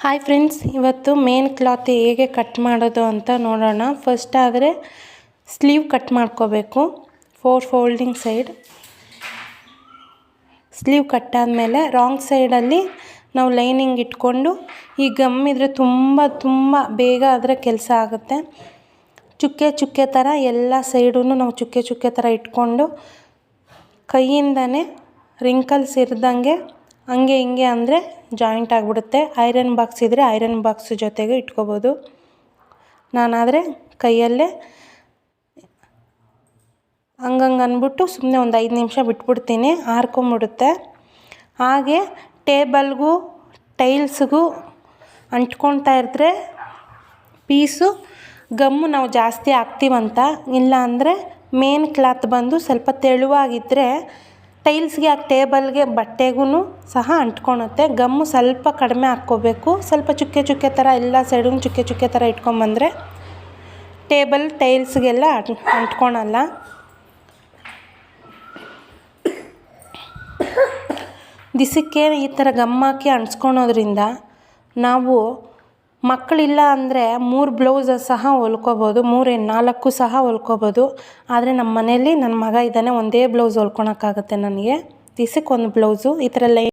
Hi friends, ಇವತ್ತು main cloth ಹೇಗೆ cut ಮಾಡೋದು ಅಂತ ನೋಡೋಣ. ಫಸ್ಟ್ ಆದರೆ ಸ್ಲೀವ್ ಕಟ್ ಮಾಡ್ಕೋಬೇಕು. 4 ಫೋಲ್ಡಿಂಗ್ ಸೈಡ್ ಸ್ಲೀವ್ ಕಟ್ ಆದಮೇಲೆ ರಾಂಗ್ ಸೈಡಲ್ಲಿ ನಾವು ಲೈನಿಂಗ್ ಇಟ್ಕೊಂಡು, ಈ ಗಮ್ ಇದ್ರೆ ತುಂಬ ಬೇಗ ಆದರೆ ಕೆಲಸ ಆಗುತ್ತೆ. ಚುಕ್ಕೆ ಥರ ಎಲ್ಲ ಸೈಡೂ ನಾವು ಚುಕ್ಕೆ ಥರ ಇಟ್ಕೊಂಡು ಕೈಯಿಂದನೇ ರಿಂಕಲ್ಸ್ ಇರ್ದಂಗೆ ಹಂಗೆ ಹಿಂಗೆ ಅಂದರೆ ಜಾಯಿಂಟ್ ಆಗಿಬಿಡುತ್ತೆ. ಐರನ್ ಬಾಕ್ಸ್ ಇದ್ದರೆ ಐರನ್ ಬಾಕ್ಸ್ ಜೊತೆಗೆ ಇಟ್ಕೋಬೋದು. ನಾನಾದರೆ ಕೈಯಲ್ಲೇ ಹಂಗಂಗೆ ಅಂದ್ಬಿಟ್ಟು ಸುಮ್ಮನೆ ಒಂದು 5 ನಿಮಿಷ ಬಿಟ್ಬಿಡ್ತೀನಿ, ಆರ್ಕೊಂಬಿಡುತ್ತೆ. ಹಾಗೆ ಟೇಬಲ್ಗೂ ಟೈಲ್ಸ್ಗೂ ಅಂಟ್ಕೊಳ್ತಾ ಇದ್ದರೆ ಪೀಸು ಗಮ್ಮು ನಾವು ಜಾಸ್ತಿ ಹಾಕ್ತೀವಂತ. ಇಲ್ಲ ಅಂದರೆ ಮೇನ್ ಕ್ಲಾತ್ ಬಂದು ಸ್ವಲ್ಪ ತೆಳುವಾಗಿದ್ದರೆ ಟೈಲ್ಸ್ಗೆ ಆ ಟೇಬಲ್ಗೆ ಬಟ್ಟೆಗೂ ಸಹ ಅಂಟ್ಕೊಳುತ್ತೆ. ಗಮ್ಮು ಸ್ವಲ್ಪ ಕಡಿಮೆ ಹಾಕ್ಕೋಬೇಕು. ಸ್ವಲ್ಪ ಚುಕ್ಕೆ ಥರ ಎಲ್ಲ ಸೈಡೂ ಚುಕ್ಕೆ ಥರ ಇಟ್ಕೊಂಬಂದರೆ ಟೇಬಲ್ ಟೈಲ್ಸ್ಗೆಲ್ಲ ಅಂಟ್ಕೊಳಲ್ಲ. ದಿಸಕ್ಕೆ ಈ ಥರ ಗಮ್ ಹಾಕಿ ಅಂಟ್ಸ್ಕೊಳೋದ್ರಿಂದ ನಾವು ಮಕ್ಕಳಿಲ್ಲ ಅಂದರೆ 3 ಬ್ಲೌಸ್ ಸಹ ಹೊಲ್ಕೋಬೋದು, 3 4 ಸಹ ಹೊಲ್ಕೋಬೋದು. ಆದರೆ ನಮ್ಮ ಮನೇಲಿ ನನ್ನ ಮಗ ಇದ್ದಾನೆ, ಒಂದೇ ಬ್ಲೌಸ್ ಹೊಲ್ಕೊಳಕ್ಕಾಗುತ್ತೆ ನನಗೆ. ದಿಸಕ್ಕೆ 1 ಬ್ಲೌಸು ಈ ಥರ